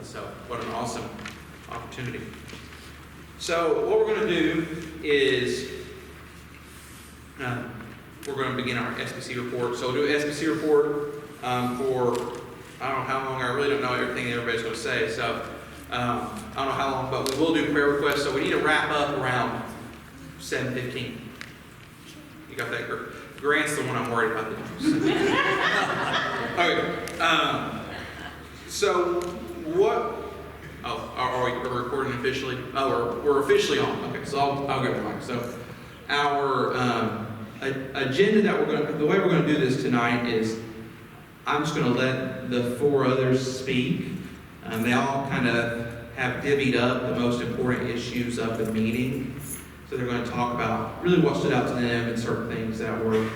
So what an awesome opportunity. So what we're going to do is we're going to begin our SBC report. So we'll do an SBC report for, I don't know how long, I really don't know everything everybody's going to say. So I don't know how long, but we will do prayer requests. So we need to wrap up around 7:15. You got that? Grant's the one I'm worried about the most. Okay. So what? Oh, are we recording officially? Oh, we're officially on. Okay, so I'll go to mine. So our agenda that the way we're going to do this tonight is I'm just going to let the four others speak. They all kind of have divvied up the most important issues of the meeting. So they're going to talk about really what stood out to them and certain things that were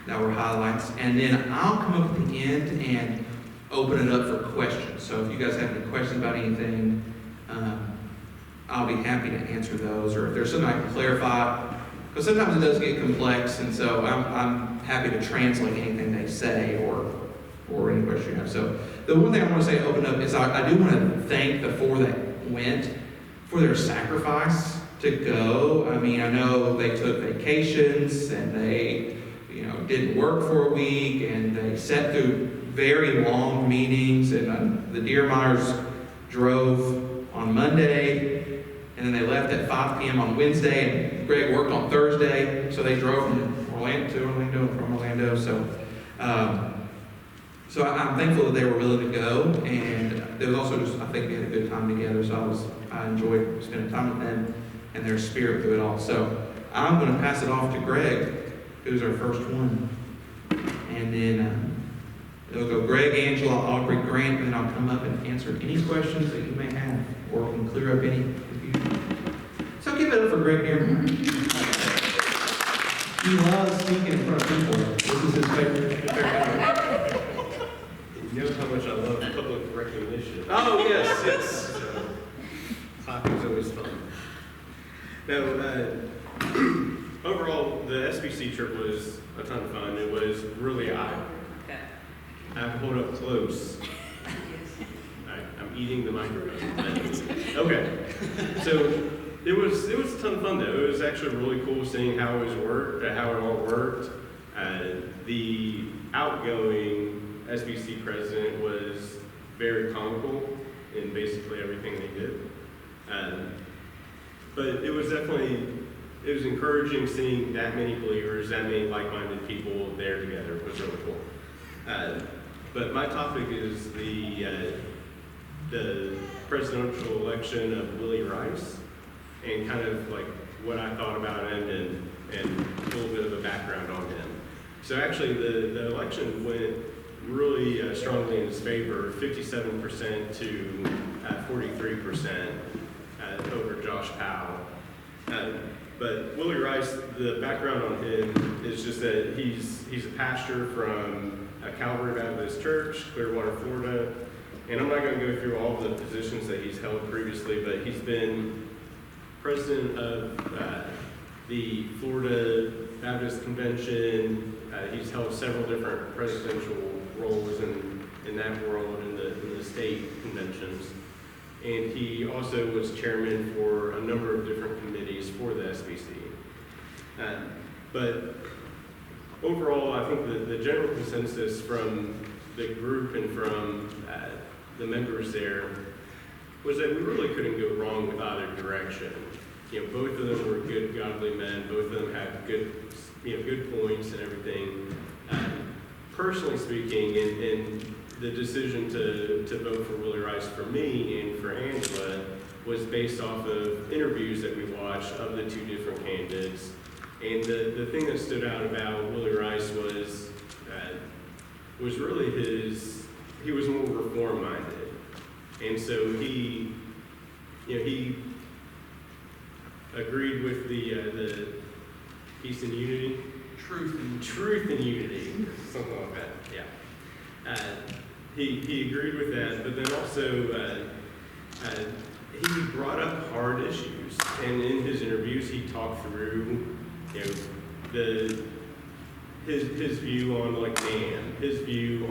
highlights. And then I'll come up at the end and open it up for questions. So if you guys have any questions about anything, I'll be happy to answer those. Or if there's something I can clarify, because sometimes it does get complex, and so I'm happy to translate anything they say or any question you have. So the one thing I want to say to open up is I do want to thank the four that went for their sacrifice to go. I mean, I know they took vacations and they, didn't work for a week, and they sat through very long meetings, and the Deermeyers drove on Monday, and then they left at 5 p.m. on Wednesday, and Greg worked on Thursday, so they drove from Orlando. So I'm thankful that they were willing to go, and there was also just, I think we had a good time together, so I enjoyed spending time with them and their spirit through it all. So I'm going to pass it off to Greg, who's our first one. And then it'll go Greg, Angela, Aubrey, Grant, and then I'll come up and answer any questions that you may have or can clear up any confusion. So give it up for Greg here. He loves speaking in front of people. This is his favorite. You know how much I love public recognition. Oh, yes. So, talking's always fun. Now, overall, the SBC trip was a ton of fun. It was really I pulled up close. I'm eating the microphone. Okay. So it was a ton of fun though. It was actually really cool seeing how it all worked. The outgoing SBC president was very comical in basically everything they did. But it was encouraging seeing that many believers, that many like-minded people there together. It was really cool. But my topic is the presidential election of Willie Rice, and kind of like what I thought about him and a little bit of a background on him. So actually the election went really strongly in his favor, 57% to 43% over Josh Powell. But Willie Rice, the background on him is just that he's a pastor from Calvary Baptist Church, Clearwater, Florida. And I'm not going to go through all of the positions that he's held previously, but he's been president of the Florida Baptist Convention. He's held several different presidential roles in that world, in the state conventions. And he also was chairman for a number of different committees for the SBC. But overall, I think the general consensus from the group and from the members there was that we really couldn't go wrong with either direction. Both of them were good, godly men. Both of them had good points and everything. Personally speaking, and the decision to vote for Willie Rice for me and for Angela was based off of interviews that we watched of the two different candidates. And the thing that stood out about Willie Rice was really he was more reform-minded. And so he agreed with the peace and unity. Truth and unity, something like that, yeah. He agreed with that, but then also he brought up hard issues, and in his interviews he talked through, his view on like dam, his view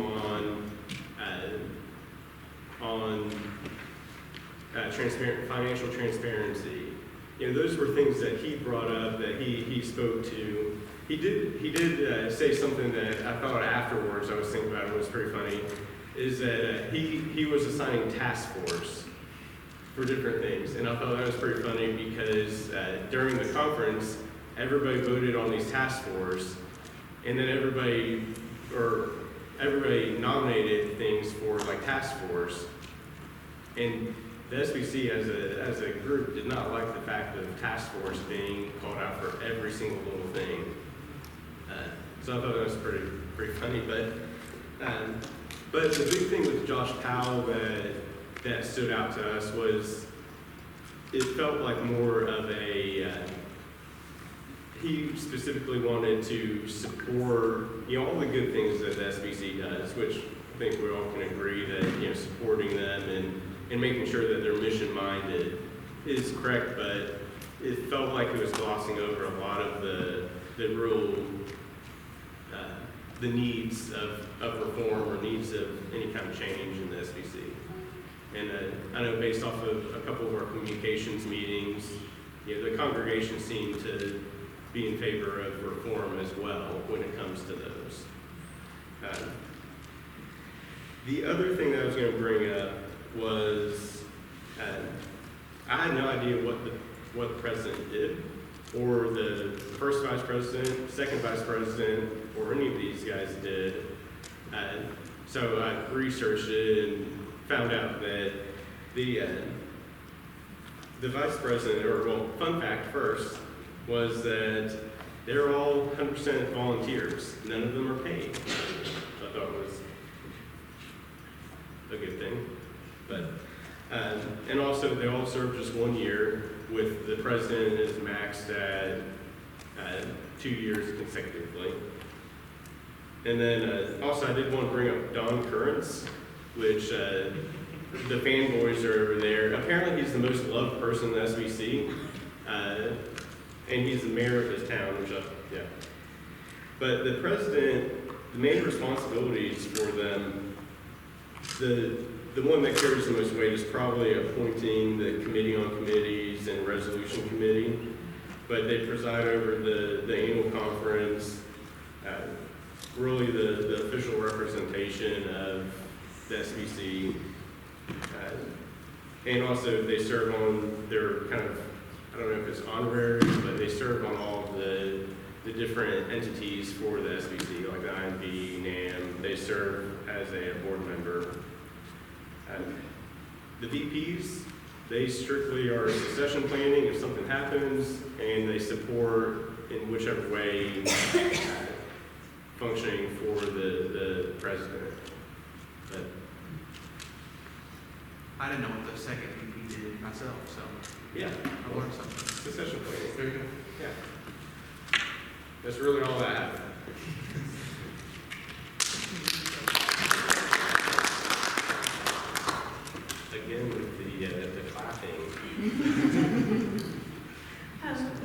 on financial transparency. Those were things that he brought up, that he spoke to. He did say something that I thought afterwards, I was thinking about it, was pretty funny, is that he was assigning task force for different things. And I thought that was pretty funny because during the conference, everybody voted on these task force, and then everybody nominated things for like task force. And the SBC as a group did not like the fact of task force being called out for every single little thing. So I thought that was pretty funny. But the big thing with Josh Powell that stood out to us was it felt like more of a he specifically wanted to support all the good things that the SBC does, which I think we all can agree that supporting them and making sure that they're mission minded is correct, but it felt like it was glossing over a lot of the real the needs of reform or needs of any kind of change in the SBC. And I know based off of a couple of our communications meetings, the congregation seemed to be in favor of reform as well when it comes to those. The other thing that I was going to bring up was I had no idea what the president did, or the first vice president, second vice president, or any of these guys did. So I researched it and found out that the vice president, fun fact first, was that they're all 100% volunteers. None of them are paid. I thought it was a good thing. But and also they all served just 1 year, with the president is maxed at 2 years consecutively. And then also I did want to bring up Don Currents, which the fanboys are over there. Apparently he's the most loved person in the SBC. And he's the mayor of his town, But the president, the main responsibilities for them, the one that carries the most weight is probably appointing the committee on committees and resolution committee. But they preside over the annual conference, really the official representation of the SBC. And also they serve on their kind of, I don't know if it's honorary, but they serve on all of the different entities for the SBC, like the IMB, NAM. They serve as a board member. The VPs, they strictly are succession planning if something happens, and they support in whichever way functioning for the president. But I didn't know what the second VP did myself, so yeah, I learned something. succession planning. There you go. Yeah. That's really all I have. Again with the clapping.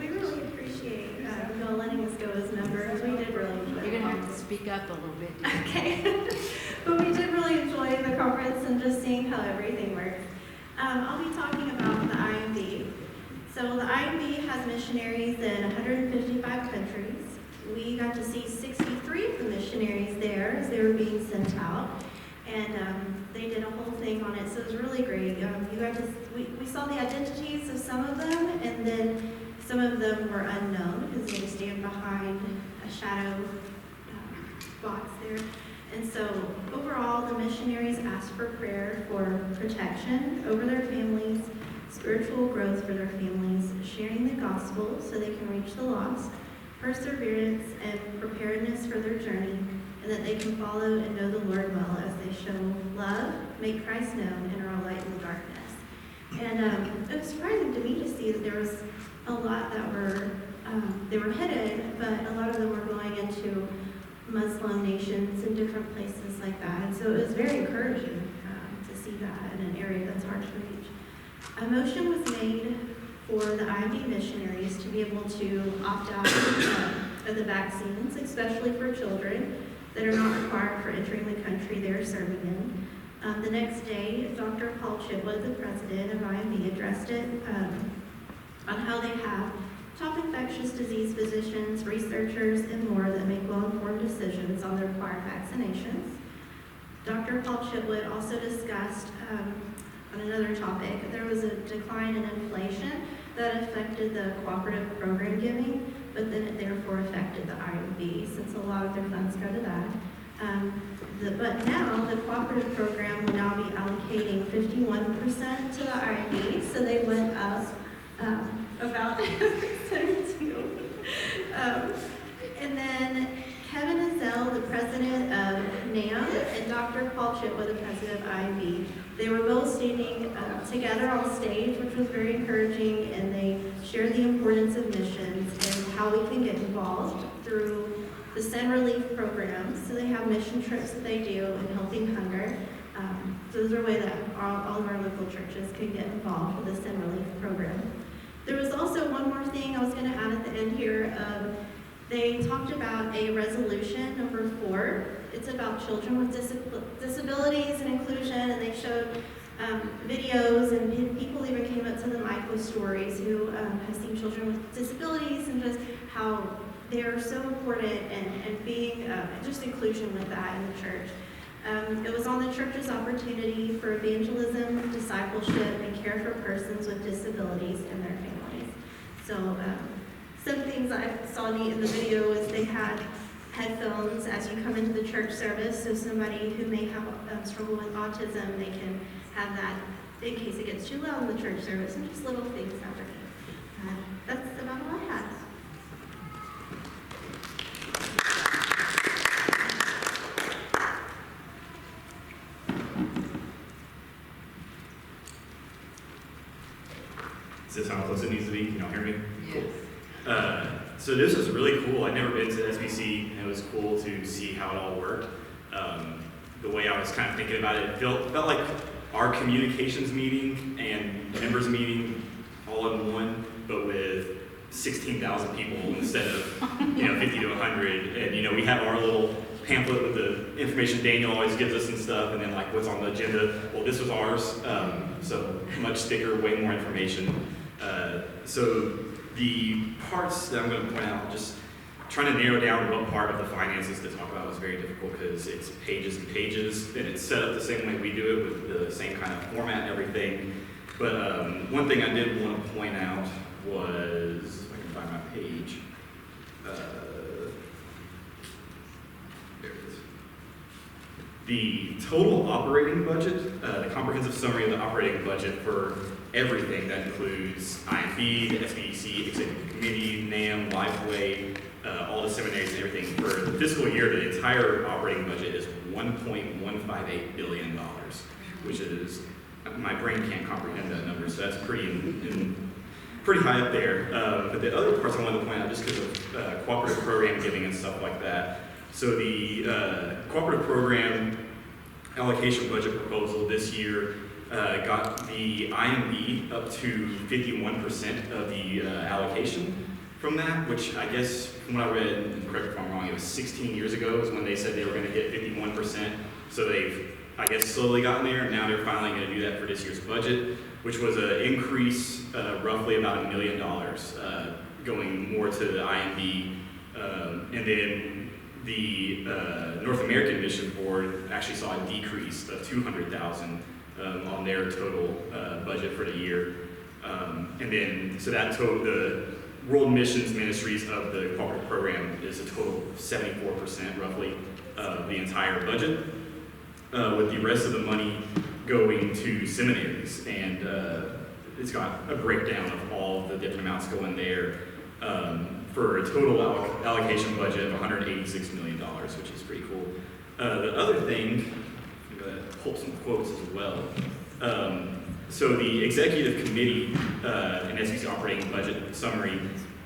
We really appreciate Bill letting us go as members. We did really enjoy You're it. gonna have to speak up a little bit. Okay. But we did really enjoy the conference and just seeing how everything works. I'll be talking about the IMB. So the IMB has missionaries in 155 countries. We got to see 63 of the missionaries there as they were being sent out. And they did a whole thing on it, so it was really great. We saw the identities of some of them, and then some of them were unknown because they stand behind a shadow box there. And so overall, the missionaries asked for prayer for protection over their families, spiritual growth for their families, sharing the gospel so they can reach the lost, perseverance and preparedness for their journey, and that they can follow and know the Lord well as they show love, make Christ known, and are a light in the darkness. And it was surprising to me to see that there was a lot that were, they were hidden, but a lot of them were going into Muslim nations and different places like that. And so it was very encouraging to see that in an area that's hard to reach. A motion was made for the IMB missionaries to be able to opt out of the vaccines, especially for children that are not required for entering the country they're serving in. The next day, Dr. Paul Chip Chitwood, the president of IMB, addressed it on how they have top infectious disease physicians, researchers, and more that make well-informed decisions on the required vaccinations. Dr. Paul Chitwood also discussed on another topic, there was a decline in inflation that affected the cooperative program giving, but then it therefore affected the IMB, since a lot of their funds go to that. But now the cooperative program will now be allocating 51% to the IMB, so they went up about 17. And then Kevin Ezell, the president of NAM, and Dr. Paul Chitwood, the president of IMB, they were both standing together on stage, which was very encouraging, and they shared the importance of missions and how we can get involved through the Send Relief programs. So they have mission trips that they do in helping hunger. So those are ways that all of our local churches can get involved with the Send Relief program. There was also one more thing I was going to add at the end here. They talked about a resolution, number 4. It's about children with disabilities and inclusion, and they showed videos, and people even came up to the mic with stories who have seen children with disabilities and just how they are so important, and being just inclusion with that in the church. It was on the church's opportunity for evangelism, discipleship, and care for persons with disabilities and their families. So some things I saw neat in the video is they had headphones as you come into the church service, so somebody who may have struggle with autism, they can have that in case it gets too loud in the church service, and just little things that were neat. That's about all I had. Is this how close it needs to be? Can y'all hear me? Yes. So this was really cool. I'd never been to SBC, and it was cool to see how it all worked. The way I was kind of thinking about it, felt like our communications meeting and members meeting all in one, but with 16,000 people instead of 50 to 100. And we have our little pamphlet with the information Daniel always gives us and stuff, and then like what's on the agenda. Well, this was ours, so much thicker, way more information. So the parts that I'm going to point out, just trying to narrow down what part of the finances to talk about was very difficult because it's pages and pages, and it's set up the same way we do it with the same kind of format and everything. But one thing I did want to point out was, if I can find my page, there it is. The total operating budget, the comprehensive summary of the operating budget for everything that includes IMB, the SBC, Executive Committee, NAM, Lifeway, all the seminaries and everything. For the fiscal year, the entire operating budget is $1.158 billion, which is, my brain can't comprehend that number, so that's pretty high up there. But the other parts I wanted to point out, just because of cooperative program giving and stuff like that. So the cooperative program allocation budget proposal this year got the IMB up to 51% of the allocation from that, which I guess, from what I read, and correct me if I'm wrong, it was 16 years ago is when they said they were going to hit 51%. So they've, I guess, slowly gotten there, and now they're finally going to do that for this year's budget, which was an increase roughly about $1 million, going more to the IMB. And then the North American Mission Board actually saw a decrease of $200,000 on their total budget for the year. And then, so that total, the World Missions Ministries of the cooperative program is a total of 74% roughly of the entire budget, with the rest of the money going to seminaries. And it's got a breakdown of all of the different amounts going there for a total allocation budget of $186 million, which is pretty cool. The other thing, I'm going to pull some quotes as well. So the executive committee and SBC operating budget summary,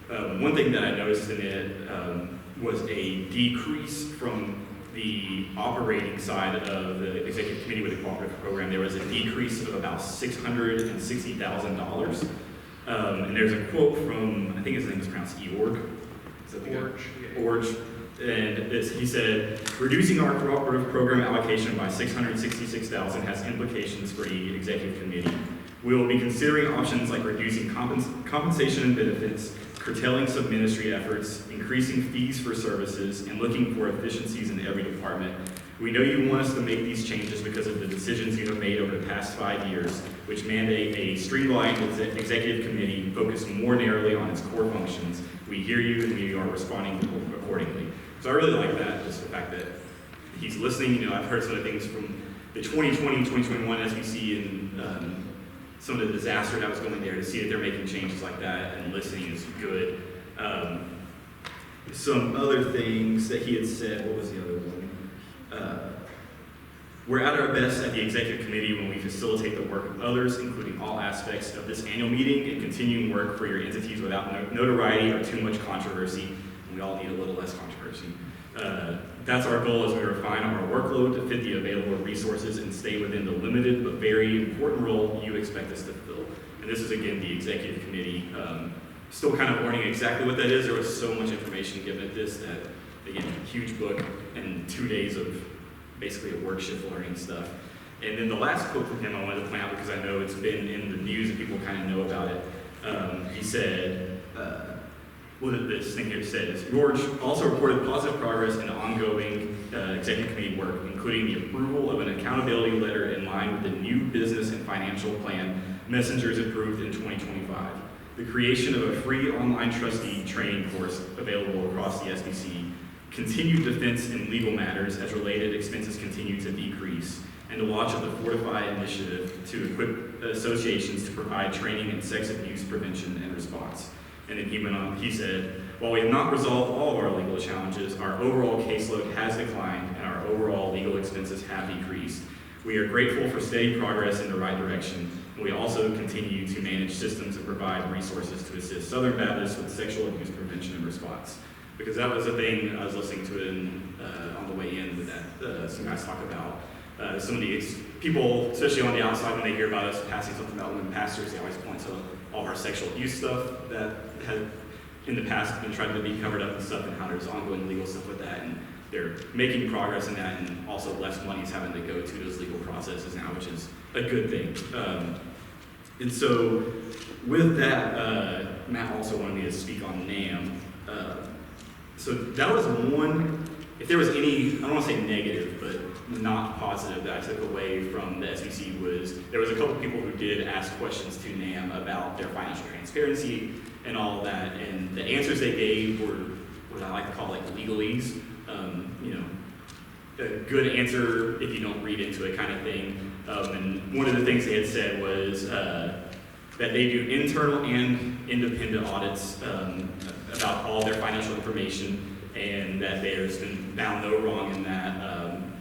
one thing that I noticed in it was a decrease from the operating side of the executive committee with the cooperative program. There was a decrease of about $660,000. And there's a quote from, I think his name is pronounced Eorg. Orge. Orge. he said, reducing our cooperative program allocation by $666,000 has implications for the executive committee. We will be considering options like reducing compensation and benefits, curtailing some ministry efforts, increasing fees for services, and looking for efficiencies in every department. We know you want us to make these changes because of the decisions you have made over the past 5 years, which mandate a streamlined executive committee focused more narrowly on its core functions. We hear you and we are responding accordingly. So I really like that, just the fact that he's listening. You know, I've heard some of the things from the 2020, 2021 SBC and some of the disaster that was going there, to see that they're making changes like that and listening is good. Some other things that he had said, what was the other one? We're at our best at the executive committee when we facilitate the work of others, including all aspects of this annual meeting and continuing work for your entities without notoriety or too much controversy. And we all need a little less controversy. That's our goal as we refine our workload to fit the available resources and stay within the limited but very important role you expect us to fill. And this is, again, the executive committee. Still kind of learning exactly what that is. There was so much information given at this that, again, huge book and 2 days of basically a work shift learning stuff. And then the last quote from him I wanted to point out because I know it's been in the news and people kind of know about it. He said, what this thing here says, George also reported positive progress in ongoing executive committee work, including the approval of an accountability letter in line with the new business and financial plan Messengers approved in 2025. The creation of a free online trustee training course available across the SBC, continued defense in legal matters as related expenses continue to decrease, and the launch of the Fortify initiative to equip associations to provide training in sex abuse prevention and response. And then he went on, he said, while we have not resolved all of our legal challenges, our overall caseload has declined and our overall legal expenses have decreased. We are grateful for steady progress in the right direction, and we also continue to manage systems and provide resources to assist Southern Baptists with sexual abuse prevention and response. Because that was a thing, I was listening to it on the way in with that, some guys talk about some of the people, especially on the outside, when they hear about us passing something about women pastors, they always point to all of our sexual abuse stuff that had in the past been tried to be covered up and stuff, and how there's ongoing legal stuff with that, and they're making progress in that, and also less money is having to go to those legal processes now, which is a good thing. And so with that, Matt also wanted me to speak on NAM. So that was one, if there was any, I don't want to say negative, but not positive that I took away from the SBC was, there was a couple people who did ask questions to NAM about their financial transparency and all of that, and the answers they gave were what I like to call like legalese, you know, a good answer if you don't read into it kind of thing. And one of the things they had said was that they do internal and independent audits about all their financial information, and that there's been found no wrong in that,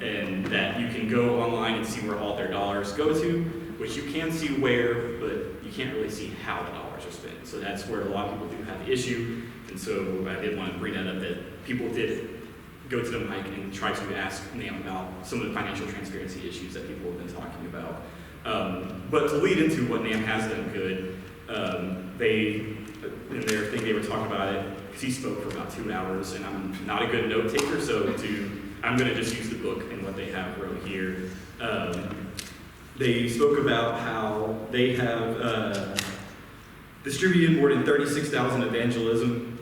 and that you can go online and see where all their dollars go to, which you can see where, but you can't really see how the dollars are spent. So that's where a lot of people do have the issue, and so I did want to bring that up, that people did go to the mic and try to ask NAM about some of the financial transparency issues that people have been talking about. But to lead into what NAM has done good, they, in their thing, they were talking about it, because he spoke for about 2 hours, and I'm not a good note taker, so I'm going to just use the book and what they have wrote here. They spoke about how they have distributed more than 36,000 evangelism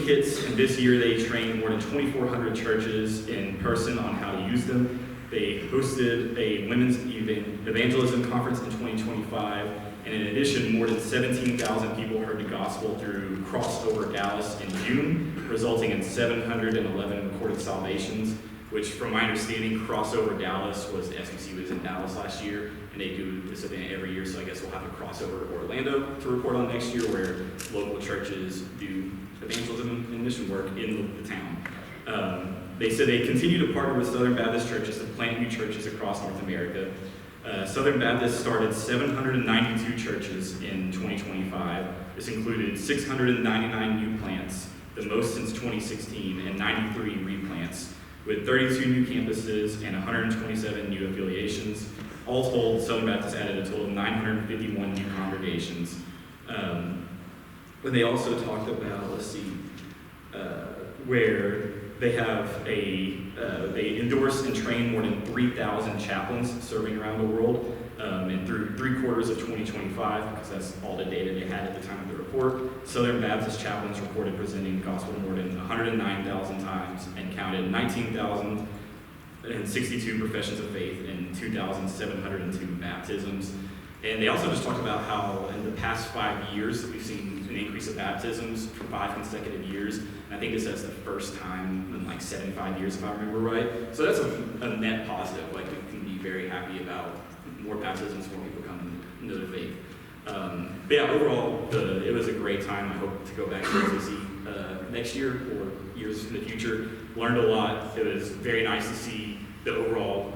kits, and this year they trained more than 2,400 churches in person on how to use them. They hosted a women's evangelism conference in 2025, and in addition, more than 17,000 people heard the gospel through Crossover Dallas in June, resulting in 711 recorded salvations, which from my understanding, Crossover Dallas was, the SBC was in Dallas last year, and they do this event every year, so I guess we'll have a crossover Orlando to report on next year, where local churches do evangelism and mission work in the town. They said they continue to partner with Southern Baptist churches to plant new churches across North America. Southern Baptist started 792 churches in 2025. This included 699 new plants, the most since 2016, and 93 replants, with 32 new campuses and 127 new affiliations. All told, Southern Baptist added a total of 951 new congregations. But they also talked about, where They have they endorse and train more than 3,000 chaplains serving around the world, and through 3/4 of 2025, because that's all the data they had at the time of the report, Southern Baptist chaplains reported presenting the gospel more than 109,000 times and counted 19,062 professions of faith and 2,702 baptisms. And they also just talked about how in the past 5 years, we've seen an increase of baptisms for 5 consecutive years. And I think this is the first time in like 75 years, if I remember right. So that's a net positive. Like, we can be very happy about more baptisms, more people coming into the faith. But yeah, overall, it was a great time. I hope to go back to SBC next year or years in the future. Learned a lot. It was very nice to see the overall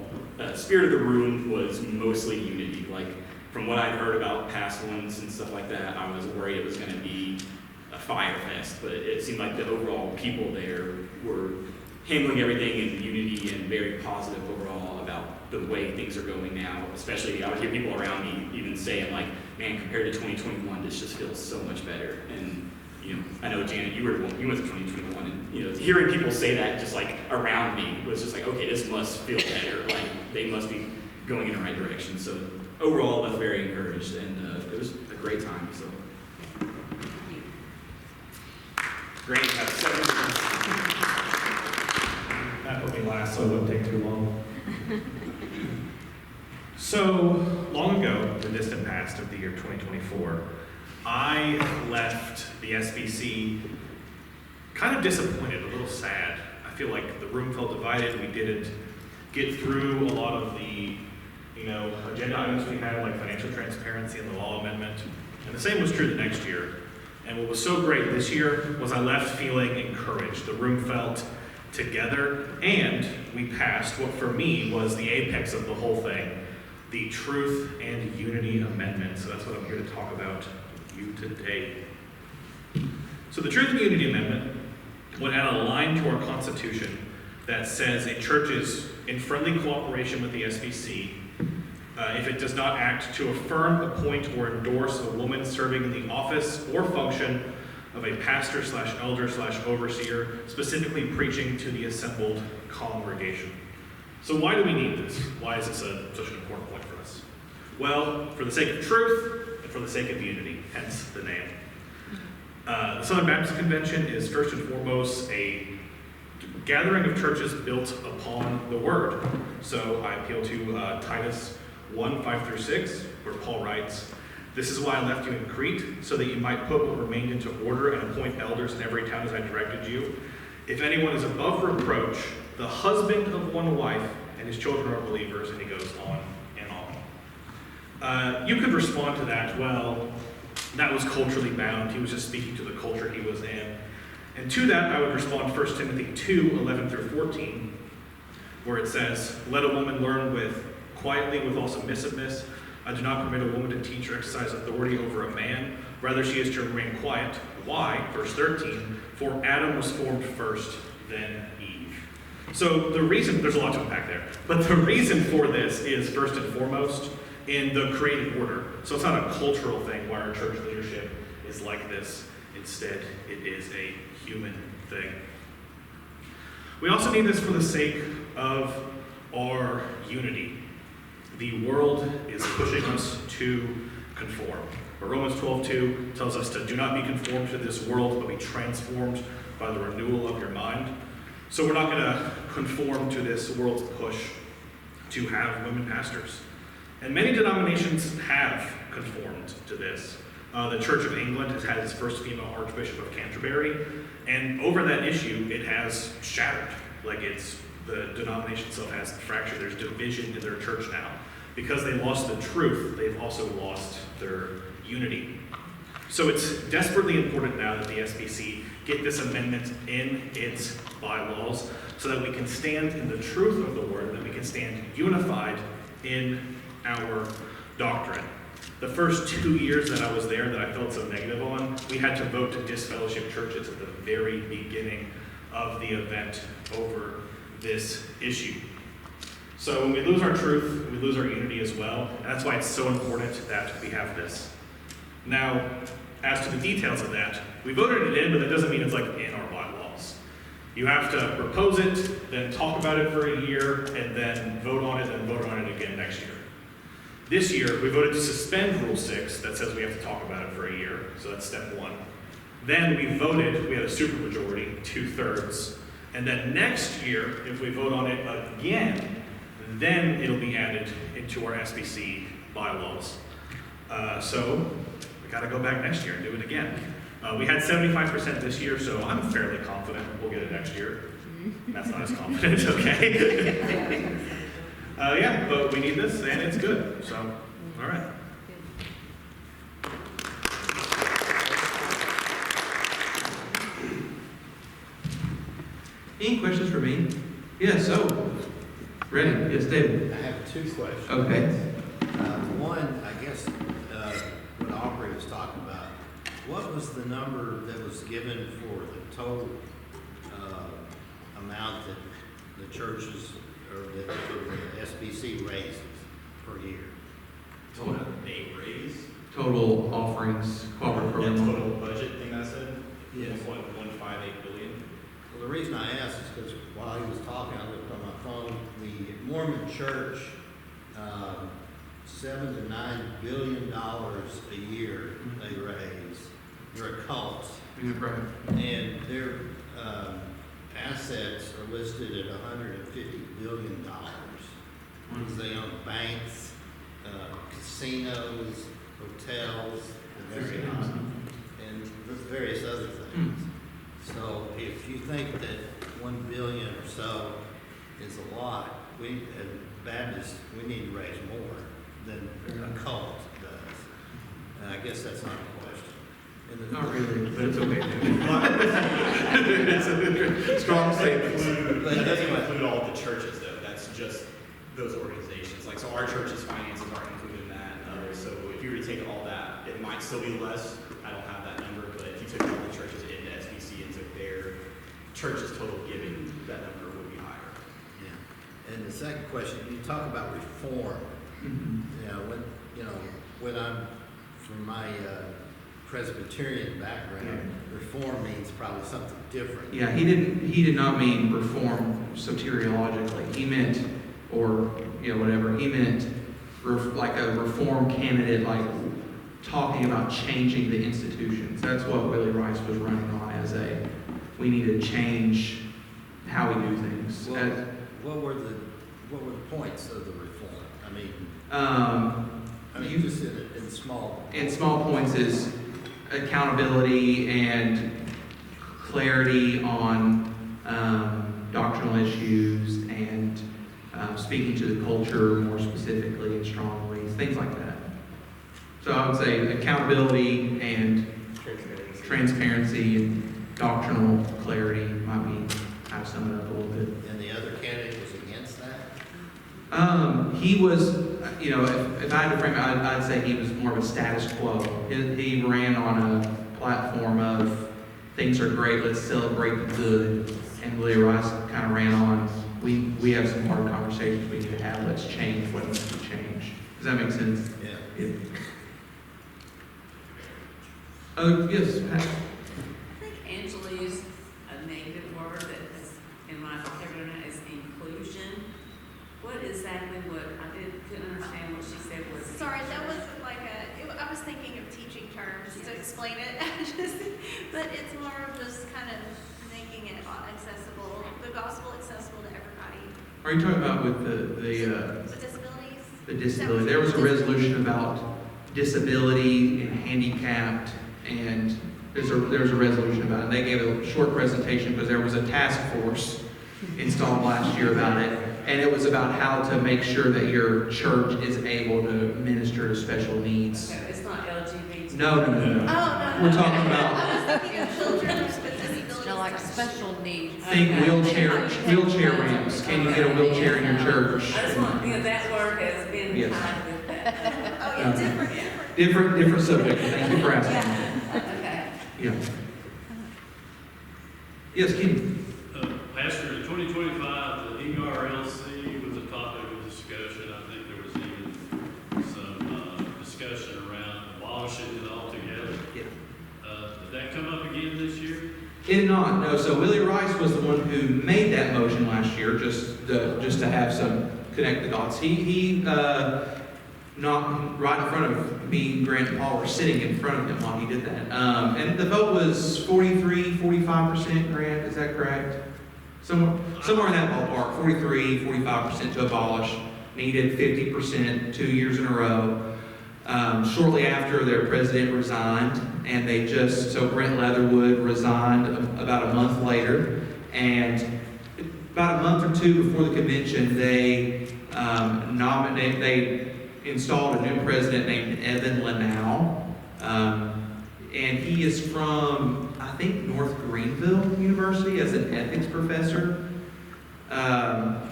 spirit of the room was mostly unity. Like, from what I'd heard about past ones and stuff like that, I was worried it was going to be a fire fest, but it seemed like the overall people there were handling everything in unity and very positive overall about the way things are going now. Especially, I would hear people around me even saying, like, man, compared to 2021, this just feels so much better. And, you know, I know, Janet, you went to 2021, and, you know, hearing people say that just, like, around me was just like, okay, this must feel better. Like, they must be going in the right direction. So overall, I was very encouraged, and it was a great time. So great. Have 7 minutes. That put me last, so it wouldn't take too long. So, long ago, the distant past of the year 2024, I left the SBC kind of disappointed, a little sad. I feel like the room felt divided. We didn't get through a lot of the, agenda items we had, like financial transparency and the law amendment. And the same was true the next year. And what was so great this year was I left feeling encouraged. The room felt together, and we passed what for me was the apex of the whole thing, the Truth and Unity Amendment. So that's what I'm here to talk about with you today. So the Truth and Unity Amendment would add a line to our Constitution that says a church is in friendly cooperation with the SBC if it does not act to affirm, appoint, or endorse a woman serving in the office or function of a pastor/elder/overseer, specifically preaching to the assembled congregation. So why do we need this? Why is this such an important point for us? Well, for the sake of truth and for the sake of unity, hence the name. The Southern Baptist Convention is first and foremost a gathering of churches built upon the Word. So I appeal to Titus 1:5-6, where Paul writes, "This is why I left you in Crete, so that you might put what remained into order and appoint elders in every town as I directed you. If anyone is above reproach, the husband of one wife, and his children are believers," and he goes on and on. You could respond to that, well, that was culturally bound. He was just speaking to the culture he was in. And to that, I would respond 1 Timothy 2:11-14, where it says, "Let a woman learn quietly with all submissiveness. I do not permit a woman to teach or exercise authority over a man. Rather, she is to remain quiet." Why? Verse 13, "For Adam was formed first, then Eve." So the reason, there's a lot to unpack there, but the reason for this is first and foremost in the created order. So it's not a cultural thing why our church leadership is like this. Instead, it is a human thing. We also need this for the sake of our unity. The world is pushing us to conform. But Romans 12:2 tells us to do not be conformed to this world, but be transformed by the renewal of your mind. So we're not going to conform to this world's push to have women pastors. And many denominations have conformed to this. The Church of England has had its first female Archbishop of Canterbury, and over that issue, it has shattered. The denomination itself has fractured. There's division in their church now. Because they lost the truth, they've also lost their unity. So it's desperately important now that the SBC get this amendment in its bylaws so that we can stand in the truth of the Word, that we can stand unified in our doctrine. The first 2 years that I was there that I felt so negative on, we had to vote to disfellowship churches at the very beginning of the event over this issue. So when we lose our truth, we lose our unity as well, and that's why it's so important that we have this. Now, as to the details of that, we voted it in, but that doesn't mean it's in our bylaws. You have to propose it, then talk about it for a year, and then vote on it, and vote on it again next year. This year, we voted to suspend Rule 6 that says we have to talk about it for a year, so that's step one. Then we voted, we had a supermajority, 2/3, and then next year, if we vote on it again, then it'll be added into our SBC bylaws. So we gotta go back next year and do it again. We had 75% this year, so I'm fairly confident we'll get it next year. That's not as confident, okay? Yeah, but we need this and it's good, so, all right. Any questions for me? Yeah, so, ready? Yes, David? I have two questions. Okay. One, I guess, what Aubrey was talking about, what was the number that was given for the total amount that the churches or that the SBC raises per year? Total they raise. Total offerings, cooperative That program. total budget thing I said? Yes. 1.158 billion. Well, the reason I asked is because while he was talking, I looked on my phone, the Mormon Church, $7 to $9 billion a year they raise. They're a cult. Yeah, right. And their assets are listed at $150 billion. Because they own banks, casinos, hotels, and various other things. So if you think that 1 billion or so is a lot, we, as Baptists, we need to raise more than a cult does. And I guess that's not a question. And the- Not really, but it's okay. It's a strong statement. But That doesn't anyway. include all of the churches though, that's just those organizations. Like, so our church's finances aren't included in that and others. So if you were to take all that, it might still be less. I don't have that number, but if you took all the churches into SBC and took their church's total giving, that number would be higher. Yeah. And the second question, you talk about reform. Mhm. When I'm from my Presbyterian background, reform means probably something different. Yeah, he did not mean reform soteriologically. He meant, or, whatever, he meant like a reform candidate, like talking about changing the institutions. That's what Willie Rice was running on as we need to change how we do things. Well, what were the points of the reform? Just in small. And small points is accountability and clarity on doctrinal issues and speaking to the culture more specifically in strong ways, things like that. So I would say accountability and transparency and doctrinal clarity might be how to sum it up a little bit. And the other candidate was against that? He was, if I had to frame it, I'd say he was more of a status quo. He ran on a platform of things are great, let's celebrate the good. And Willie Rice kind of ran on, we have some hard conversations we need to have, let's change what needs to change. Does that make sense? Yeah. Yes, Pat? I think Angela used a negative word that is in my vocabulary is inclusion. What exactly couldn't understand what she said was. Sorry, that wasn't like I was thinking of teaching terms to explain it, but it's more of just kind of making it accessible, the gospel accessible to everybody. Are you talking about with With disabilities? the disability? There was a resolution about disability and handicapped, and there's a resolution about it. They gave a short presentation because there was a task force installed last year about it, and it was about how to make sure that your church is able to minister to special needs. Okay, it's not LGBT. No. Oh, no. We're talking about, I was thinking of children with disabilities. They're like special needs. think wheelchair ramps. Can you get a wheelchair in your church? I just want, that word has been Yes. tied with that. Oh, yeah, different. Different subject. Thank you for asking. Okay. Yeah. Yes, Kim? Pastor, in 2025, the ERLC was a topic of discussion. I think there was even some discussion around abolishing it altogether. Yeah. Did that come up again this year? It did not, no. So Willie Rice was the one who made that motion last year, just to have some connect the dots. He not right in front of me, Grant and Paul were sitting in front of him while he did that. And the vote was 45%, Grant, is that correct? Somewhere in that ballpark, 45% to abolish, needed 50% 2 years in a row. Shortly after, their president resigned, and so Brent Leatherwood resigned about a month later, and about a month or two before the convention, they installed a new president named Evan Linnell, and he is from, I think, North Greenville University as an ethics professor.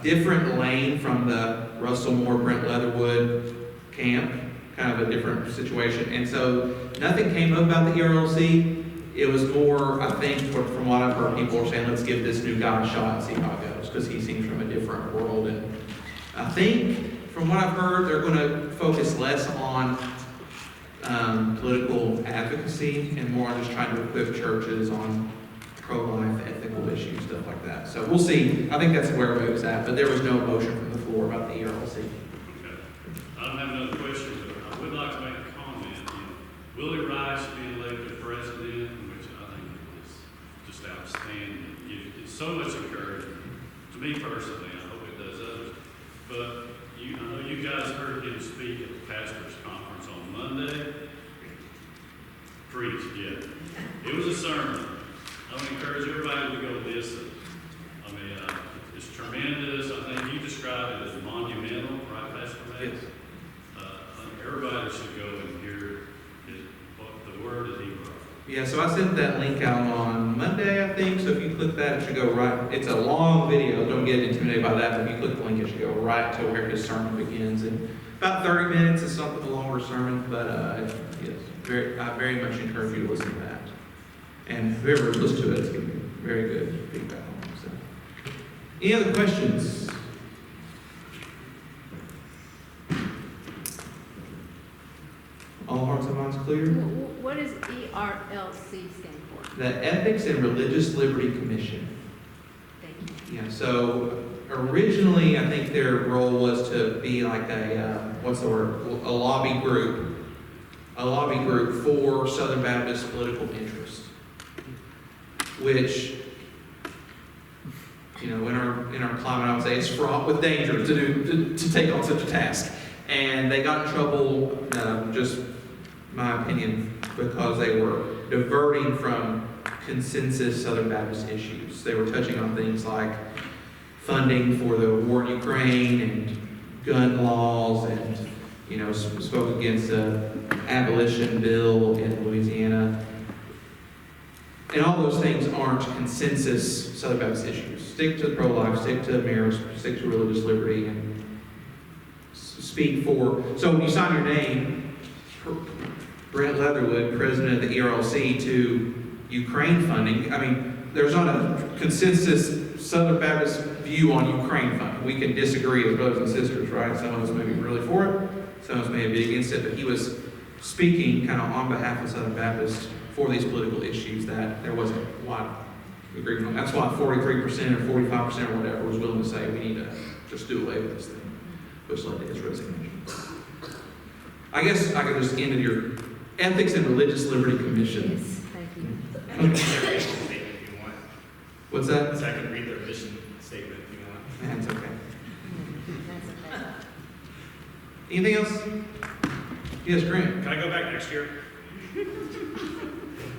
Different lane from the Russell Moore, Brent Leatherwood camp, kind of a different situation. And so nothing came up about the ERLC. It was more, I think, from what I've heard, people are saying, let's give this new guy a shot and see how it goes, because he seems from a different world. And I think, from what I've heard, they're going to focus less on political advocacy and more on just trying to equip churches on pro-life, ethical issues, stuff like that. So we'll see. I think that's where it was at, but there was no motion from the floor about the ERLC. Okay. I don't have another question, but I would like to make a comment. Willie Rice being elected president, which I think is just outstanding. It's so much encouragement to me personally. I hope it does others. But I know you guys heard him speak at the pastor's conference on Monday. Preach, yeah. It was a sermon. I would encourage everybody to go listen. I mean, it's tremendous. I think you described it as monumental, right, Pastor Matt? Yes. I think everybody should go and hear the word that he brought. Yeah, so I sent that link out on Monday, I think. So if you click that, it should go right. It's a long video. Don't get intimidated by that. But if you click the link, it should go right to where his sermon begins. And about 30 minutes is something of a longer sermon, but yes, I very much encourage you to listen to that. And whoever listens to it is giving me very good feedback on it. So, any other questions? All hearts and minds clear? What does ERLC stand for? The Ethics and Religious Liberty Commission. Thank you. Yeah, so originally I think their role was to be like a lobby group for Southern Baptist political interests, which, in our climate, I would say it's fraught with danger to take on such a task. And they got in trouble, just my opinion, because they were diverting from consensus Southern Baptist issues. They were touching on things like funding for the war in Ukraine and gun laws, and spoke against the abolition bill in Louisiana. And all those things aren't consensus Southern Baptist issues. Stick to pro-life, stick to marriage, stick to religious liberty, and speak for. So when you sign your name, Brent Leatherwood, president of the ERLC, to Ukraine funding, I mean, there's not a consensus Southern Baptist view on Ukraine funding. We can disagree as brothers and sisters, right? Some of us may be really for it, some of us may be against it, but he was speaking kind of on behalf of Southern Baptists for these political issues that there wasn't wide agreement on. That's why 43% or 45% or whatever was willing to say we need to just do away with this thing, which led to his resignation. I guess I could just end at your Ethics and Religious Liberty Commission. Yes, thank you. I can read their mission statement if you want. What's that? So I can read their mission statement if you want. That's okay. That's okay. Anything else? Yes, Grant. Can I go back next year?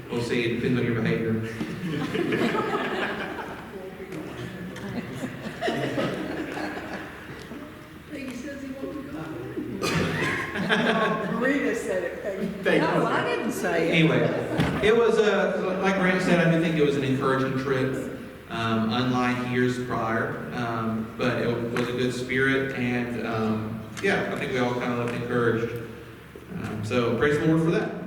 We'll see. It depends on your behavior. Rita said it, Peggy. No, I didn't say it. Anyway, it was, like Grant said, I do think it was an encouraging trip, unlike years prior, but it was a good spirit, and I think we all kind of left encouraged. So praise the Lord for that.